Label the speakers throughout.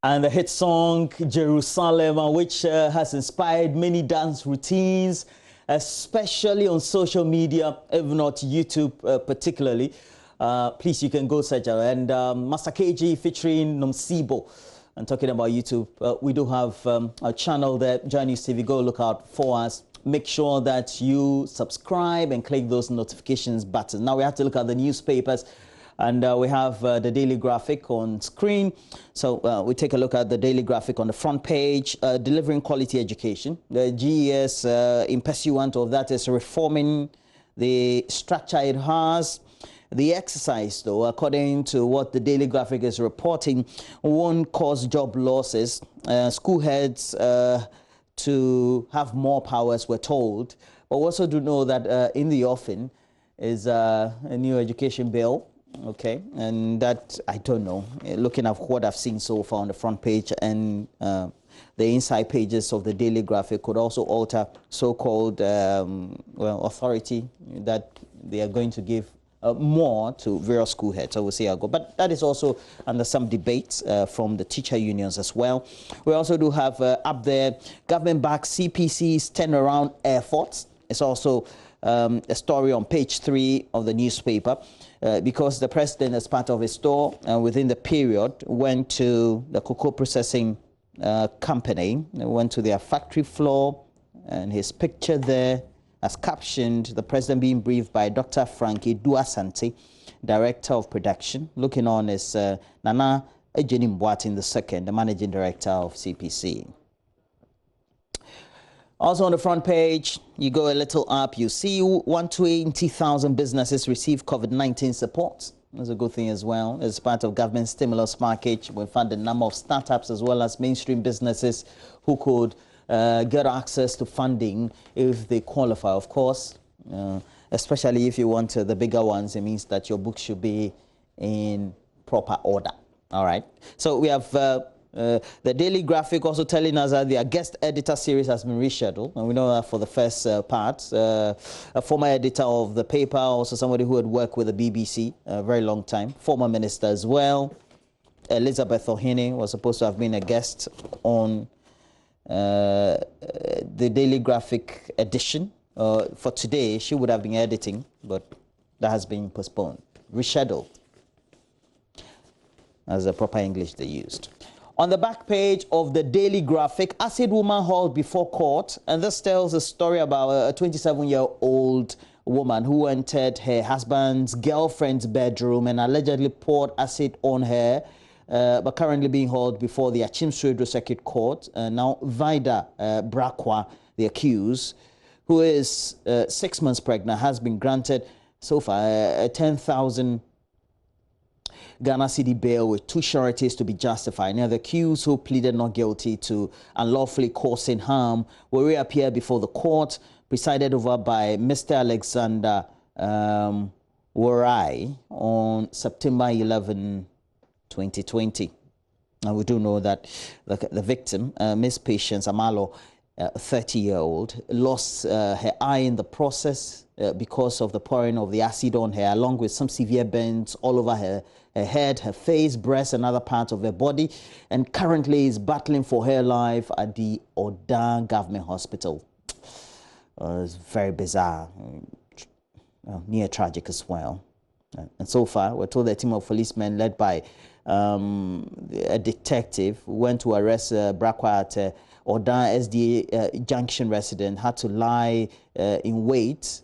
Speaker 1: And the hit song Jerusalem, which has inspired many dance routines, especially on social media, if not YouTube particularly. Please, you can go search it. And Master KG featuring Nomsibo. And talking about YouTube, we do have a channel there, JoyNews TV. Go look out for us. Make sure that you subscribe and click those notifications buttons. Now we have to look at the newspapers. And we have the Daily Graphic on screen. So we take a look at the Daily Graphic on the front page, delivering quality education. The GES, in pursuant of that, is reforming the structure it has. The exercise, though, according to what the Daily Graphic is reporting, won't cause job losses. School heads to have more powers, we're told. But we also do know that in the offing is a new education bill. Okay, and that, I don't know, looking at what I've seen so far on the front page and the inside pages of the Daily Graphic could also alter so-called authority that they are going to give more to various school heads. So we'll see how it goes. But that is also under some debates from the teacher unions as well. We also do have up there, government-backed CPC's turnaround efforts. It's also a story on page 3 of the newspaper. Because the president, as part of his tour within the period, went to the cocoa processing company, went to their factory floor, and his picture there, as captioned, the president being briefed by Dr. Frankie Duasante, director of production. Looking on is Nana Ejeni Mbwatin II, the managing director of CPC. Also on the front page, you go a little up, you see 120,000 businesses receive COVID-19 support. That's a good thing as well. As part of government stimulus package, we found a number of startups as well as mainstream businesses who could get access to funding if they qualify. Of course, especially if you want the bigger ones, it means that your book should be in proper order. All right. So we have the Daily Graphic also telling us that their guest editor series has been rescheduled. And we know that for the first part. A former editor of the paper, also somebody who had worked with the BBC a very long time. Former minister as well. Elizabeth Ohene was supposed to have been a guest on the Daily Graphic edition. For today, she would have been editing, but that has been postponed. Rescheduled. As the proper English they used. On the back page of the Daily Graphic, acid woman hauled before court. And this tells a story about a 27-year-old woman who entered her husband's girlfriend's bedroom and allegedly poured acid on her, but currently being hauled before the Achimsredo Circuit Court. Now, Vida Brakwa, the accused, who is 6 months pregnant, has been granted so far a 10,000 Ghana cedi bail with 2 sureties to be justified. Now, the accused who pleaded not guilty to unlawfully causing harm will reappear before the court, presided over by Mr. Alexander Warai on September 11, 2020. And we do know that the victim, Miss Patience Amalo, 30-year-old, lost her eye in the process because of the pouring of the acid on her, along with some severe burns all over her head, her face, breast, and other parts of her body, and currently is battling for her life at the Odan Government Hospital. It's very bizarre, near tragic as well. And so far, we're told that a team of policemen led by a detective went to arrest Brakwa at Odan SDA Junction resident, had to lie in wait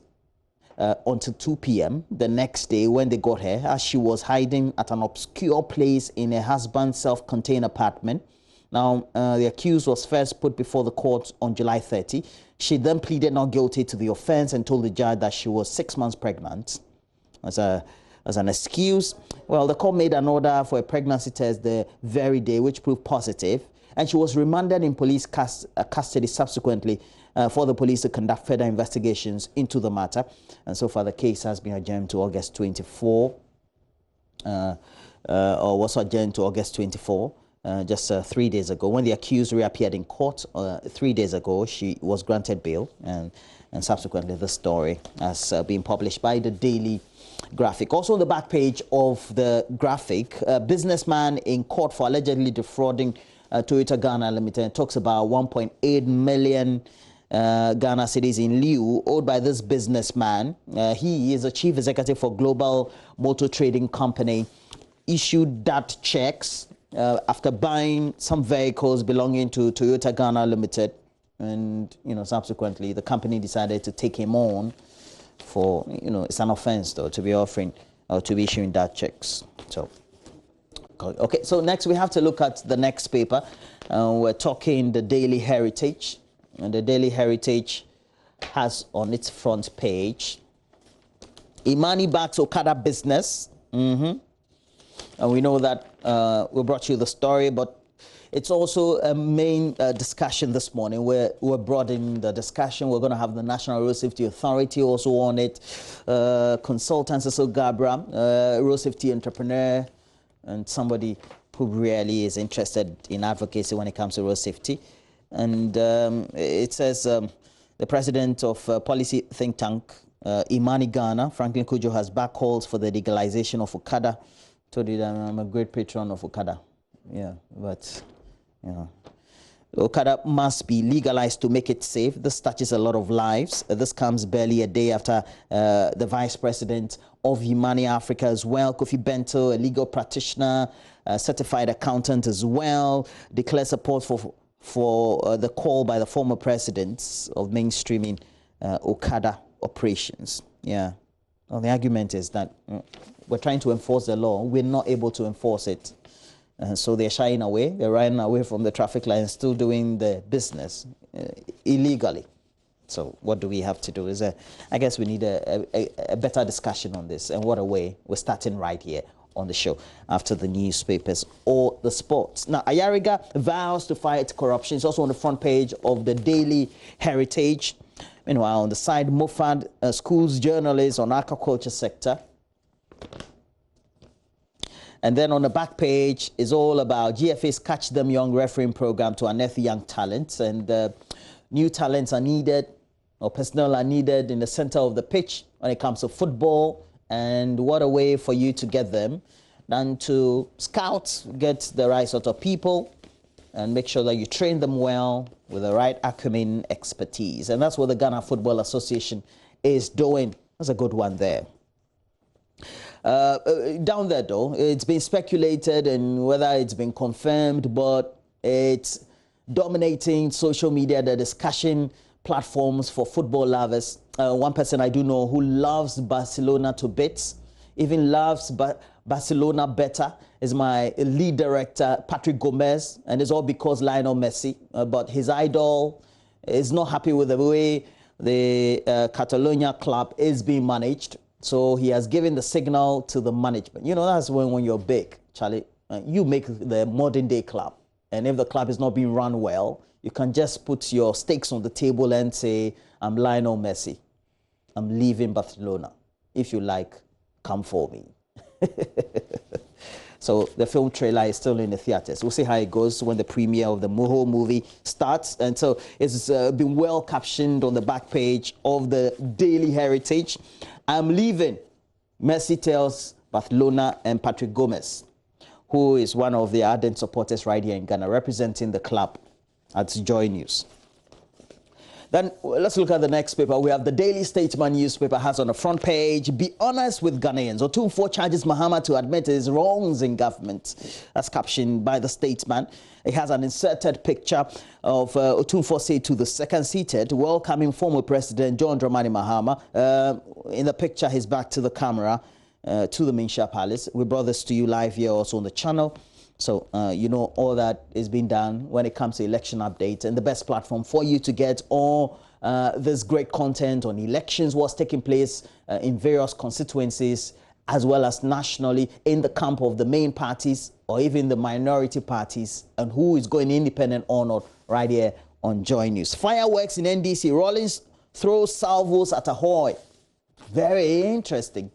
Speaker 1: until 2 p.m. the next day when they got her, as she was hiding at an obscure place in her husband's self-contained apartment. Now, the accused was first put before the court on July 30. She then pleaded not guilty to the offense and told the judge that she was 6 months pregnant. As an excuse, well, the court made an order for a pregnancy test the very day, which proved positive, and she was remanded in police custody subsequently for the police to conduct further investigations into the matter. And so far, the case has been adjourned to August 24, or was adjourned to August 24, just 3 days ago. When the accused reappeared in court 3 days ago, she was granted bail, and subsequently the story has been published by the Daily graphic. Also on the back page of the graphic, a businessman in court for allegedly defrauding Toyota Ghana Limited. It talks about 1.8 million Ghana cedis in lieu owed by this businessman. He is a chief executive for Global Motor Trading Company. Issued that checks after buying some vehicles belonging to Toyota Ghana Limited, and subsequently the company decided to take him on for it's an offense though to be offering or to be issuing that checks. So okay, so next we have to look at the next paper. We're talking the Daily Heritage, and the Daily Heritage has on its front page, IMANI backs Okada business. And we know that we brought you the story, but it's also a main discussion this morning. We're broadening the discussion. We're going to have the National Road Safety Authority also on it, consultants, also Gabra, road safety entrepreneur, and somebody who really is interested in advocacy when it comes to road safety. And it says the president of policy think tank, IMANI Ghana, Franklin Kujo, has backed calls for the legalization of Okada. Told you that I'm a great patron of Okada. Yeah, but Okada must be legalized to make it safe. This touches a lot of lives. This comes barely a day after the vice president of IMANI Africa as well, Kofi Bento, a legal practitioner, a certified accountant as well, declared support for the call by the former presidents of mainstreaming Okada operations. Yeah. Well, the argument is that we're trying to enforce the law. We're not able to enforce it. So they're shying away. They're running away from the traffic lights, still doing the business illegally. So what do we have to do? I guess we need a better discussion on this. And what a way. We're starting right here on the show after the newspapers or the sports. Now, Ayariga vows to fight corruption. It's also on the front page of the Daily Heritage. Meanwhile, on the side, Mofad schools journalists on agriculture sector. And then on the back page is all about GFA's Catch Them Young refereeing program to unearth young talents. And new talents are needed, or personnel are needed in the center of the pitch when it comes to football. And what a way for you to get them than to scout, get the right sort of people, and make sure that you train them well with the right acumen, expertise. And that's what the Ghana Football Association is doing. That's a good one there. Down there, though, it's been speculated and whether it's been confirmed, but it's dominating social media, the discussion platforms for football lovers. One person I do know who loves Barcelona to bits, even loves Barcelona better, is my lead director, Patrick Gomez, and it's all because Lionel Messi. But his idol is not happy with the way the Catalonia club is being managed. So he has given the signal to the management. That's when you're big, Charlie, you make the modern day club. And if the club is not being run well, you can just put your stakes on the table and say, I'm Lionel Messi. I'm leaving Barcelona. If you like, come for me. So the film trailer is still in the theaters. We'll see how it goes when the premiere of the whole movie starts. And so it's been well captioned on the back page of the Daily Heritage. I'm leaving, Messi tells Barcelona and Patrick Gomez, who is one of the ardent supporters right here in Ghana, representing the club at JoyNews. Then let's look at the next paper. We have the Daily STATESMAN newspaper has on the front page, be honest with Ghanaians. Otumfuo charges Mahama to admit his wrongs in government. That's captioned by the Statesman. It has an inserted picture of Otumfuo say to the second seated, welcoming former President John Dramani Mahama. In the picture, he's back to the camera, to the Minsha Palace. We brought this to you live here also on the channel. So, all that is being done when it comes to election updates, and the best platform for you to get all this great content on elections, what's taking place in various constituencies, as well as nationally in the camp of the main parties or even the minority parties, and who is going independent or not, right here on JoyNews. Fireworks in NDC. Rawlings throws salvos at Ahoy. Very interesting.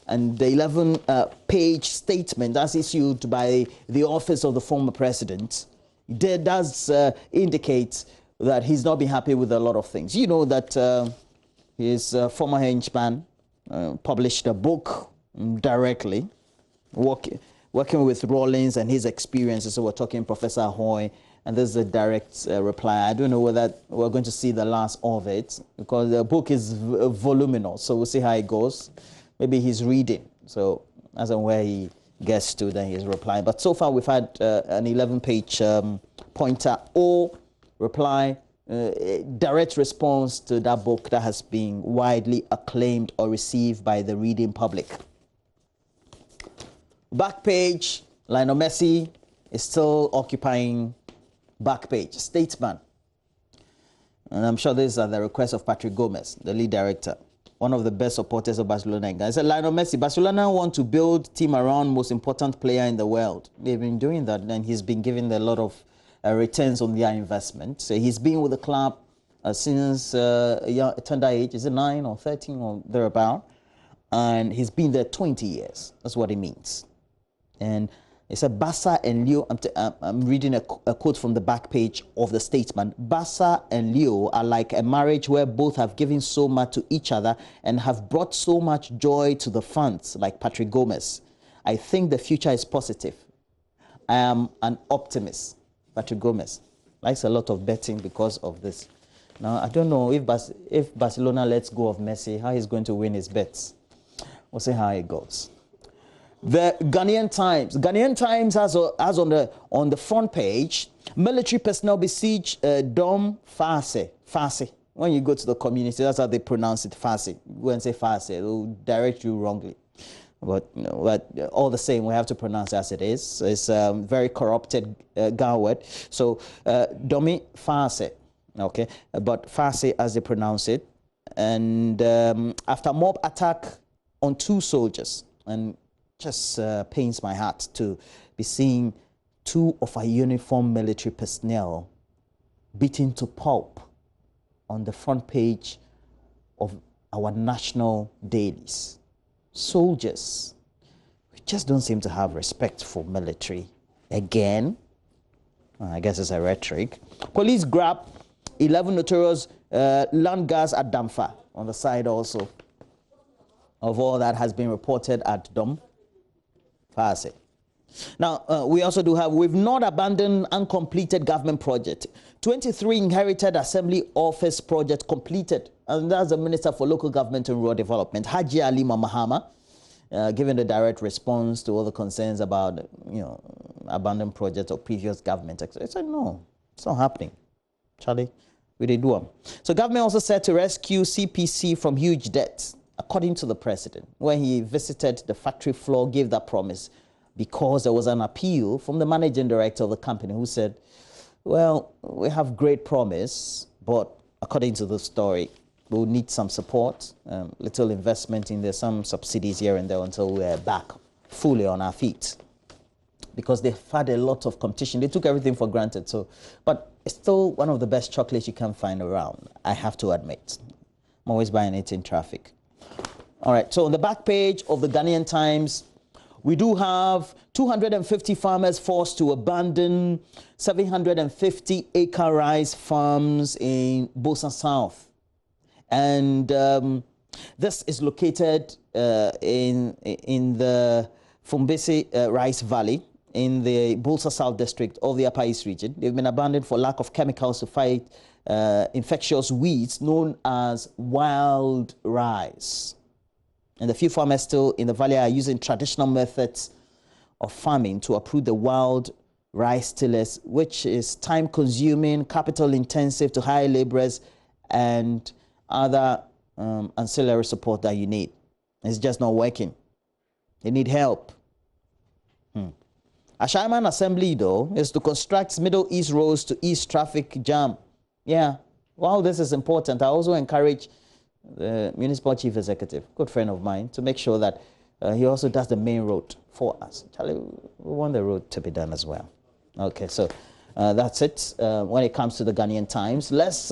Speaker 1: And the 11-page statement that's issued by the office of the former president does indicate that he's not been happy with a lot of things. You know that his former henchman, published a book directly, working with Rawlings and his experiences. So we're talking Professor Hoy, and this is a direct reply. I don't know whether we're going to see the last of it because the book is voluminous. So we'll see how it goes. Maybe he's reading. So as and where he gets to, then he's replying. But so far we've had an 11-page pointer or reply, direct response to that book that has been widely acclaimed or received by the reading public. Back page, Lionel Messi is still occupying back page. Statesman. And I'm sure this is at the request of Patrick Gomez, the lead director, one of the best supporters of Barcelona. I said, Lionel Messi, Barcelona want to build team around most important player in the world. They've been doing that, and he's been giving a lot of returns on their investment. So he's been with the club since tender age. Is it 9 or 13 or thereabout? And he's been there 20 years. That's what it means. And it said Barca and Leo, I'm reading a quote from the back page of the Statesman. Barca and Leo are like a marriage where both have given so much to each other and have brought so much joy to the fans, like Patrick Gomez. I think the future is positive. I am an optimist. Patrick Gomez likes a lot of betting because of this. Now, I don't know if Barcelona lets go of Messi, how he's going to win his bets. We'll see how it goes. The Ghanaian Times has on the front page, military personnel besiege Dom Fase. When you go to the community, that's how they pronounce it, Fase. Go and say Fase, they'll direct you wrongly. But, you know, but all the same, we have to pronounce it as it is. It's a very corrupted Ghana word. So, Domi Fase, okay, but Fase as they pronounce it. And after mob attack on 2 soldiers, and just pains my heart to be seeing 2 of our uniformed military personnel beaten to pulp on the front page of our national dailies. Soldiers, we just don't seem to have respect for military. Again, I guess it's a rhetoric. Police grab 11 notorious land guards at Damfa, on the side also of all that has been reported at Dom Fase. Now, we also do have, we've not abandoned uncompleted government project. 23 inherited assembly office project completed. And that's the Minister for Local Government and Rural Development, Haji Ali Mahama, giving the direct response to all the concerns about, you know, abandoned projects or previous government. I said, no, it's not happening. Charlie, we did do them. So government also said to rescue CPC from huge debts, according to the president. When he visited the factory floor, gave that promise because there was an appeal from the managing director of the company who said, well, we have great promise, but according to the story, we'll need some support, little investment in there, some subsidies here and there until we're back fully on our feet. Because they've had a lot of competition. They took everything for granted. So, but it's still one of the best chocolates you can find around, I have to admit. I'm always buying it in traffic. All right, so on the back page of the Ghanaian Times, we do have 250 farmers forced to abandon 750-acre rice farms in Bosa South. And this is located in the Fumbesi Rice Valley in the Bosa South district of the Upper East region. They've been abandoned for lack of chemicals to fight infectious weeds known as wild rice. And the few farmers still in the valley are using traditional methods of farming to uproot the wild rice tillers, which is time-consuming, capital-intensive to hire laborers and other ancillary support that you need. It's just not working. They need help. Ashaiman Assembly, though, is to construct Middle East roads to ease traffic jam. Yeah, while this is important, I also encourage the municipal chief executive, good friend of mine, to make sure that he also does the main road for us. Charlie, we want the road to be done as well. Okay, so that's it when it comes to the Ghanaian Times. Let's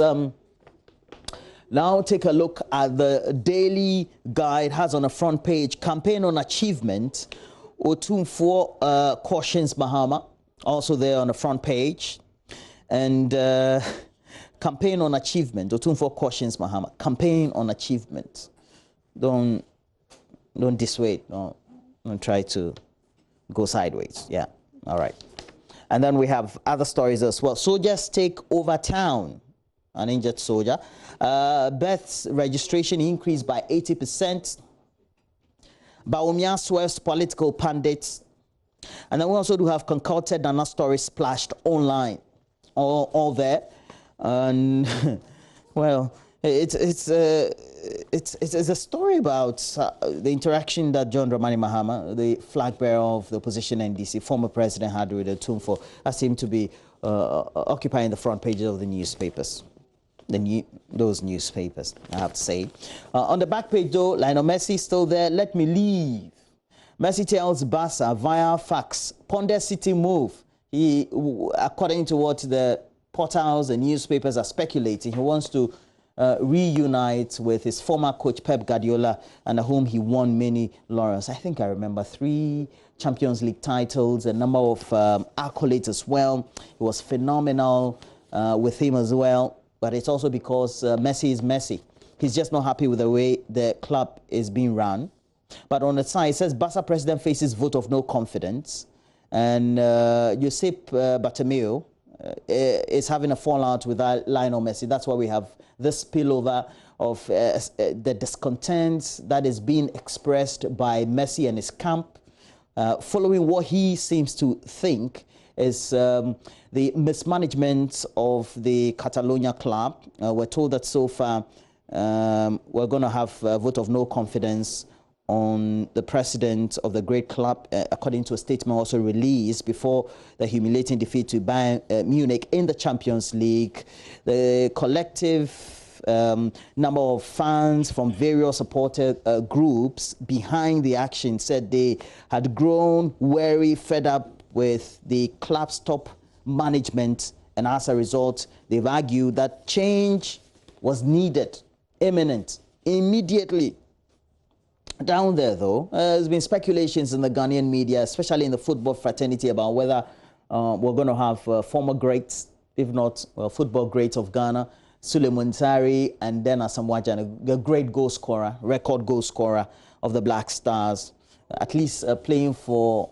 Speaker 1: now take a look at the Daily Guide. Has on the front page, campaign on achievement. Otumfuo cautions Mahama, also there on the front page. And campaign on achievement. Otumfuo cautions Mahama. Campaign on achievement. Don't Don't dissuade. Don't try to go sideways. Yeah. All right. And then we have other stories as well. Soldiers take over town. An injured soldier. Births registration increased by 80%. Baumia swerves political pundits. And then we also do have concocted Nana stories splashed online. All there. And, well, it's a story about the interaction that John Dramani Mahama, the flag bearer of the opposition NDC, former president, had with the Tumfo, that seemed to be occupying the front pages of the newspapers. Those newspapers, I have to say. On the back page, though, Lionel Messi still there. Let me leave. Messi tells Barca via fax, ponder City move. He, according to what the portals and newspapers are speculating, he wants to reunite with his former coach Pep Guardiola, under whom he won many laurels. I think I remember 3 Champions League titles, a number of accolades as well. It was phenomenal with him as well. But it's also because Messi is Messi. He's just not happy with the way the club is being run. But on the side, it says Barca president faces vote of no confidence. And Josep Bartomeu is having a fallout with Lionel Messi. That's why we have this spillover of the discontent that is being expressed by Messi and his camp, following what he seems to think is the mismanagement of the Catalonia club. We're told that so far we're going to have a vote of no confidence on the president of the great club, according to a statement also released before the humiliating defeat to Bayern Munich in the Champions League. The collective number of fans from various supporter groups behind the action said they had grown weary, fed up with the club's top management, and as a result, they've argued that change was needed, imminent, immediately. Down there, though, there's been speculations in the Ghanaian media, especially in the football fraternity, about whether we're going to have former greats, if not football greats of Ghana, Suleiman Tari, and then Asamoah Gyan, the great goal scorer, record goal scorer of the Black Stars, at least playing for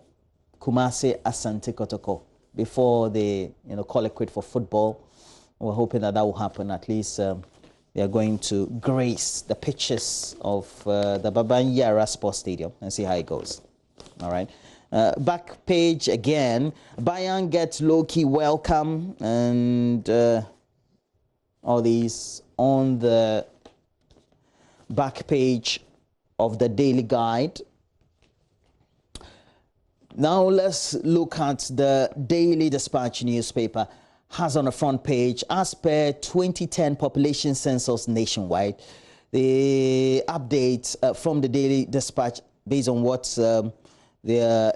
Speaker 1: Kumasi Asante Kotoko before they call it quit for football. We're hoping that will happen. At least they are going to grace the pitches of the Babanyara Sports Stadium and see how it goes. All right. Back page again. Bayern gets low-key welcome, and all these on the back page of the Daily Guide. Now let's look at the Daily Dispatch newspaper. Has on the front page, as per 2010 population census nationwide, the update from the Daily Dispatch based on what they're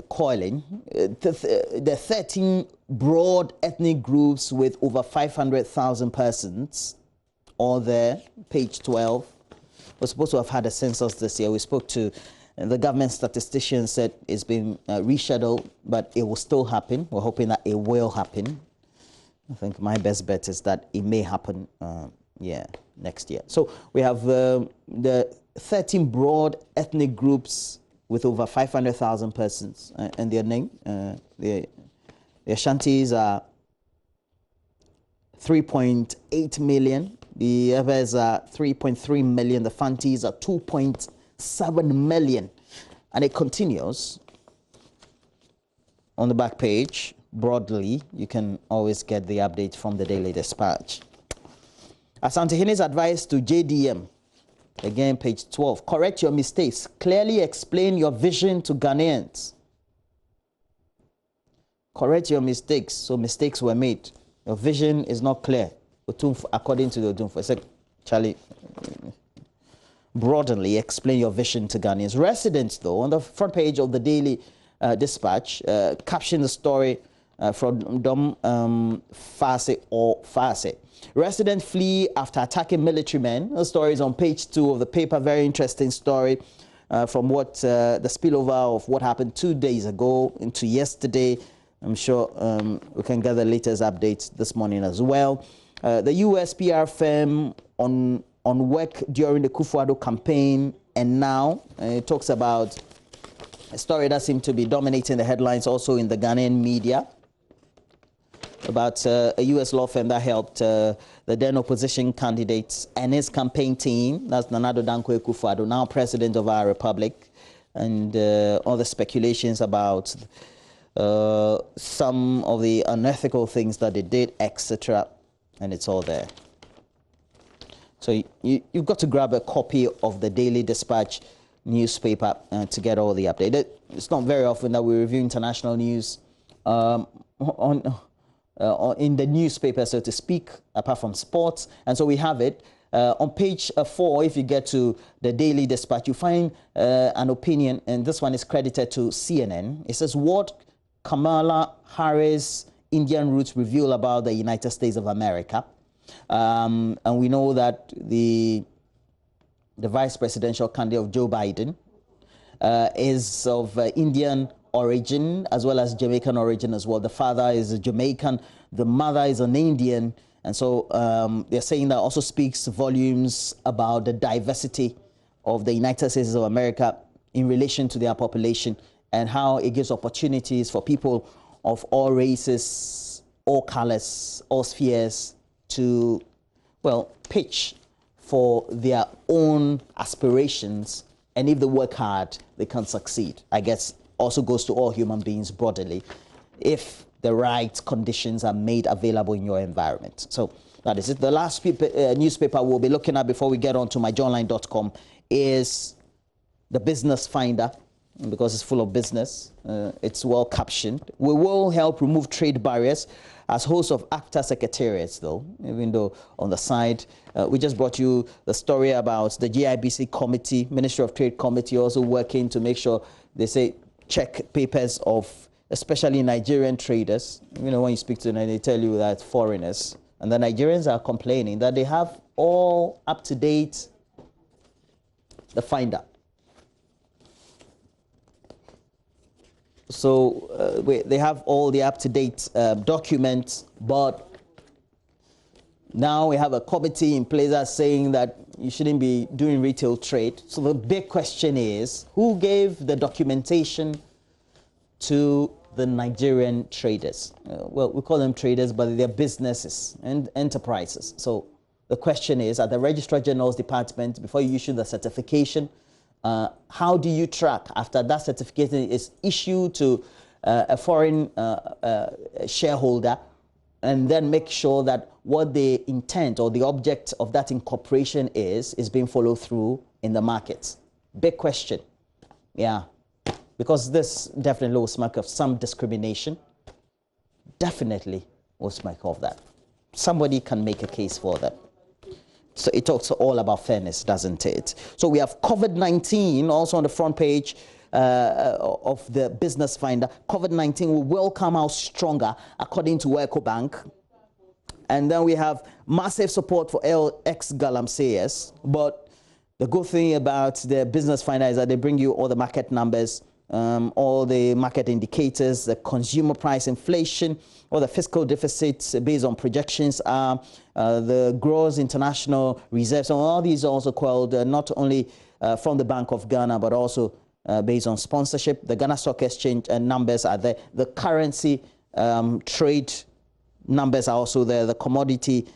Speaker 1: calling the 13 broad ethnic groups with over 500,000 persons, all there, page 12. We're supposed to have had a census this year. We spoke to the government statistician, said it's been rescheduled, but it will still happen. We're hoping that it will happen. I think my best bet is that it may happen, next year. So we have the 13 broad ethnic groups with over 500,000 persons, and their name. The Ashantis are 3.8 million. The others are 3.3 million. The Fantis are 2.7 million. And it continues on the back page. Broadly, you can always get the update from the Daily Dispatch. Asante Hine's advice to JDM. Again, page 12. Correct your mistakes. Clearly explain your vision to Ghanaians. Correct your mistakes. So mistakes were made. Your vision is not clear. According to the Odumfo. I said, Charlie, broadly explain your vision to Ghanaians. Residents, though, on the front page of the Daily Dispatch, caption the story from Dom Fase or Fase. Residents flee after attacking military men. The story is on page 2 of the paper. Very interesting story from what the spillover of what happened 2 days ago into yesterday. I'm sure we can get the latest updates this morning as well. The US PR firm on work during the Kufuor campaign and now. It talks about a story that seemed to be dominating the headlines also in the Ghanaian media about a U.S. law firm that helped the then opposition candidates and his campaign team. That's Nana Dankwa Akufo-Addo, now president of our republic, and all the speculations about some of the unethical things that they did, etc. And it's all there. So you've got to grab a copy of the Daily Dispatch newspaper to get all the update. It's not very often that we review international news in the newspaper, so to speak, apart from sports. And so we have it. On page 4, if you get to the Daily Dispatch, you find an opinion, and this one is credited to CNN. It says, what Kamala Harris' Indian roots reveal about the United States of America. And we know that the vice presidential candidate of Joe Biden is of Indian origin as well as Jamaican origin as well. The father is a Jamaican, the mother is an Indian. And so they're saying that also speaks volumes about the diversity of the United States of America in relation to their population and how it gives opportunities for people of all races, all colors, all spheres to, well, pitch for their own aspirations. And if they work hard, they can succeed. I guess also goes to all human beings broadly, if the right conditions are made available in your environment. So that is it. The last newspaper we'll be looking at before we get on to myjoyonline.com is the Business Finder, because it's full of business. It's well captioned. We will help remove trade barriers as host of ACTA secretariats, though, even though on the side, we just brought you the story about the GIBC committee, Ministry of Trade committee, also working to make sure they say check papers of especially Nigerian traders. You know, when you speak to them, they tell you that foreigners. And the Nigerians are complaining that they have all up-to-date, the Finder. So they have all the up-to-date documents, but now we have a committee in place that's saying that you shouldn't be doing retail trade. So the big question is, who gave the documentation to the Nigerian traders? Well, we call them traders, but they're businesses and enterprises. So the question is, at the Registrar General's Department, before you issue the certification, how do you track after that certification is issued to a foreign shareholder, and then make sure that what the intent or the object of that incorporation is being followed through in the markets? Big question. Yeah. Because this definitely will smack of some discrimination. Definitely will smack of that. Somebody can make a case for that. So it talks all about fairness, doesn't it? So we have COVID-19 also on the front page of the Business Finder. COVID-19 will come out stronger, according to EcoBank. And then we have massive support for ex-Galamseyers. But the good thing about the Business Finder is that they bring you all the market numbers, all the market indicators, the consumer price inflation, all the fiscal deficits based on projections, the gross international reserves. So all these are also quelled not only from the Bank of Ghana, but also based on sponsorship. The Ghana Stock Exchange numbers are there. The currency trade numbers are also there. The commodity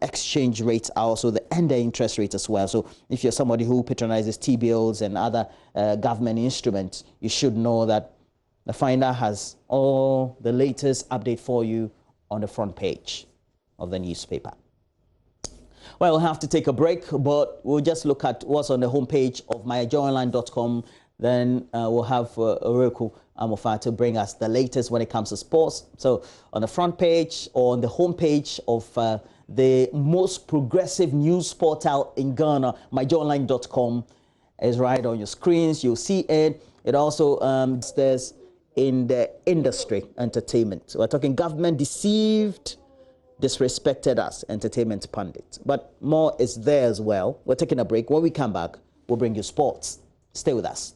Speaker 1: exchange rates are also there, and the interest rate as well. So if you're somebody who patronizes T-bills and other government instruments, you should know that the Finder has all the latest update for you on the front page of the newspaper. Well, we'll have to take a break, but we'll just look at what's on the homepage of myjoyonline.com. Then we'll have Oreku Amofa to bring us the latest when it comes to sports. So on the front page or on the homepage of the most progressive news portal in Ghana, myjoyonline.com, is right on your screens. You'll see it. It also there's in the industry, entertainment. So we're talking government deceived, disrespected us, entertainment pundits. But more is there as well. We're taking a break. When we come back, we'll bring you sports. Stay with us.